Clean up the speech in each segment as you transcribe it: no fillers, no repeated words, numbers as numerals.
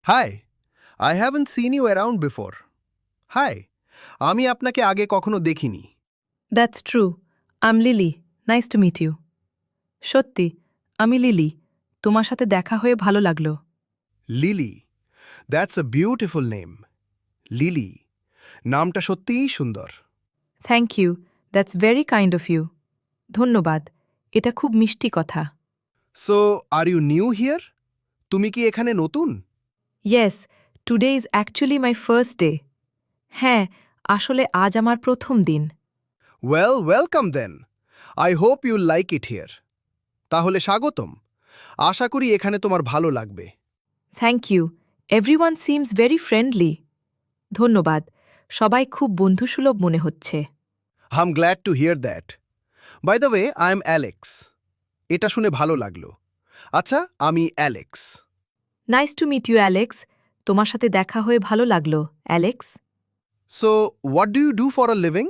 High, I haven't seen you around before. Hi, আমি আপনাকে আগে কখনো দেখিনি। That's true. I'm Lily. Nice to meet you. সত্যি, আমি লিলি। তোমার সাথে দেখা হয়ে ভালো লাগলো। Lily, that's a beautiful name. Lily, নামটা সত্যিই সুন্দর। Thank you. That's very kind of you. ধন্যবাদ। এটা খুব মিষ্টি কথা। So are you new here? তুমি কি এখানে নতুন? Yes, today is actually my first day. হ্যাঁ, আসলে আজ আমার প্রথম দিন। ওয়েলকাম দেন। I hope you like it here. তাহলে স্বাগতম। আশা করি এখানে তোমার ভালো লাগবে। Thank you. Everyone seems very friendly. ধন্যবাদ। সবাই খুব বন্ধুসুলভ মনে হচ্ছে। I'm glad to hear that. By the way, I am Alex. এটা শুনে ভালো লাগলো। আচ্ছা, আমি Alex. Nice to meet you, Alex. তোমার সাথে দেখা হয়ে ভালো লাগলো, Alex. So what do you do for a living?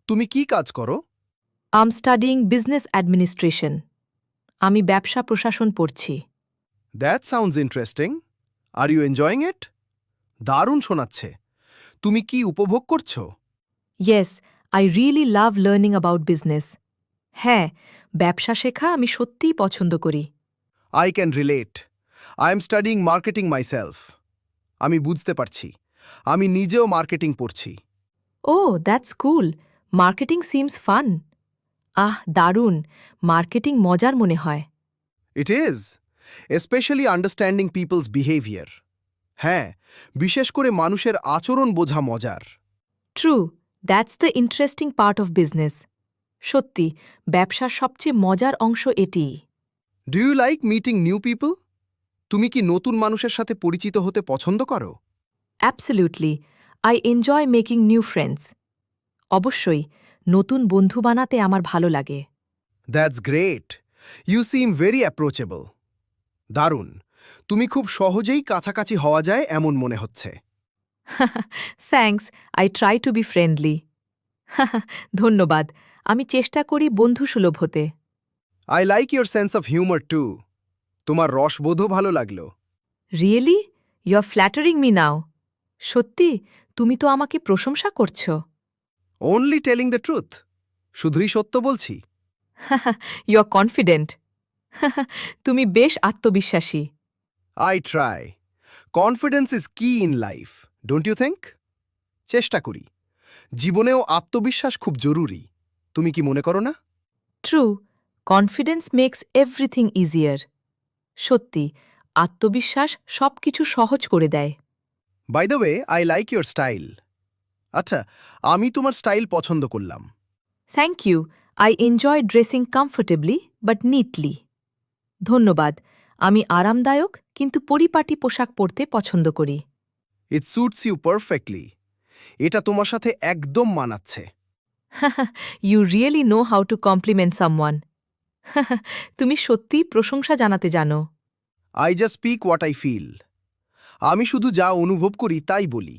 তুমি কি কাজ করো? I'm studying business administration. আমি ব্যবসা প্রশাসন পড়ছি। That sounds interesting. Are you enjoying it? দারুণ শোনাচ্ছে। তুমি কি উপভোগ করছো? Yes, I really love learning about business. হ্যাঁ, ব্যবসা শেখা আমি সত্যিই পছন্দ করি। I can relate. I am studying marketing myself. আমি বুঝতে পারছি। আমি নিজেও মার্কেটিং পড়ছি। Oh, that's cool. Marketing seems fun. দারুণ। মার্কেটিং মজার মনে হয়। It is, especially understanding people's behaviour. হ্যাঁ, বিশেষ করে মানুষের আচরণ বোঝা মজার। True, that's the interesting part of business. সত্যি, ব্যবসার সবচেয়ে মজার অংশ এটিই। Do you like meeting new people? তুমি কি নতুন মানুষের সাথে পরিচিত হতে পছন্দ করো? Absolutely, I enjoy making new friends. অবশ্যই, নতুন বন্ধু বানাতে আমার ভালো লাগে। That's great. You seem very approachable. দারুণ। তুমি খুব সহজেই কাছাকাছি হওয়া যায় এমন মনে হচ্ছে। Thanks, I try to be friendly. ধন্যবাদ। আমি চেষ্টা করি বন্ধুসুলভ হতে। I like your sense of humour too. তোমার রসবোধও ভালো লাগলো। Really? You are flattering me now. সত্যি, তুমি তো আমাকে প্রশংসা করছ। Only telling the truth. শুধুই সত্য বলছি। You are confident. তুমি বেশ আত্মবিশ্বাসী। I try. Confidence is key in life, don't you think? চেষ্টা করি। জীবনেও আত্মবিশ্বাস খুব জরুরি। তুমি কি মনে করো না? True, confidence makes everything easier. সত্যি, আত্মবিশ্বাস সবকিছু সহজ করে দেয়। By the way, I like your style. আচ্ছা, আমি তোমার স্টাইল পছন্দ করলাম। Thank you. I enjoy dressing comfortably but neatly. ধন্যবাদ। আমি আরামদায়ক কিন্তু পরিপাটি পোশাক পরতে পছন্দ করি। It suits you perfectly. এটা তোমার সাথে একদম মানাচ্ছে। You really know how to compliment someone. তুমি সত্যিই প্রশংসা জানাতে জানো। I just speak what I feel. আমি শুধু যা অনুভব করি তাই বলি।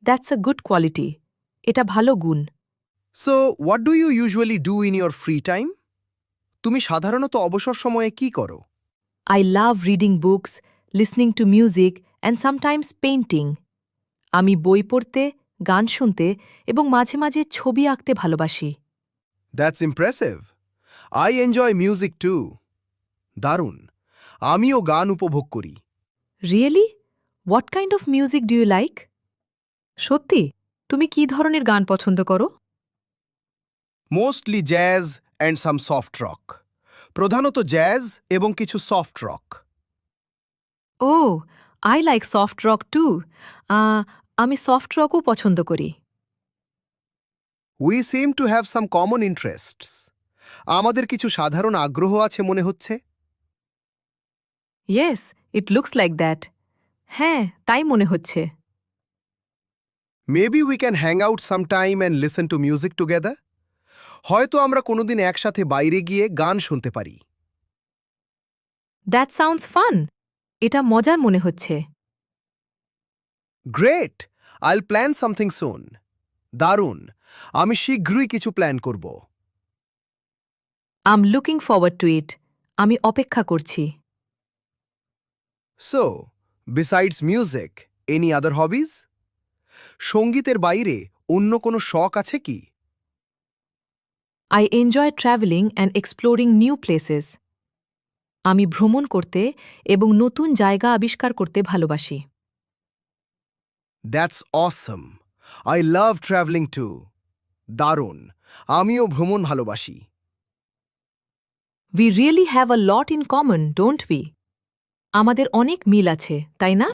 That's a good quality. এটা ভালো গুণ। So what do you usually do in your free time? তুমি সাধারণত অবসর সময়ে কি করো? I love reading books, listening to music and sometimes painting. আমি বই পড়তে, গান শুনতে এবং মাঝে মাঝে ছবি আঁকতে ভালোবাসি। That's impressive. I enjoy music too. দারুণ। আমিও গান উপভোগ করি। Really? What kind of music do you like? সত্যি, তুমি কী ধরনের গান পছন্দ করো? Mostly jazz and some soft rock. প্রধানত জ্যাজ এবং কিছু soft rock. Oh, I like soft rock too. আমি সফট রকও পছন্দ করি। We seem to have some common interests. আমাদের কিছু সাধারণ আগ্রহ আছে মনে হচ্ছে। Yes, it looks like that. হ্যাঁ, তাই মনে হচ্ছে। Maybe we can hang out some time and listen to music together. হয়তো আমরা কোনোদিন একসাথে বাইরে গিয়ে গান শুনতে পারি। That sounds fun. এটা মজার মনে হচ্ছে। গ্রেট! আইল প্ল্যান সামথিং সুন। দারুণ! আমি শীঘ্রই কিছু প্ল্যান করব। আম লুকিং ফরওয়ার্ড টু ইট। আমি অপেক্ষা করছি। So, Besides music, any other hobbies? সঙ্গীতের বাইরে অন্য কোনো শখ আছে কি? I enjoy traveling and exploring new places. আমি ভ্রমণ করতে এবং নতুন জায়গা আবিষ্কার করতে ভালোবাসি। That's awesome. I love traveling too. দারুণ, আমিও ভ্রমণ ভালোবাসি। We really have a lot in common, don't we? আমাদের অনেক মিল আছে, তাই না?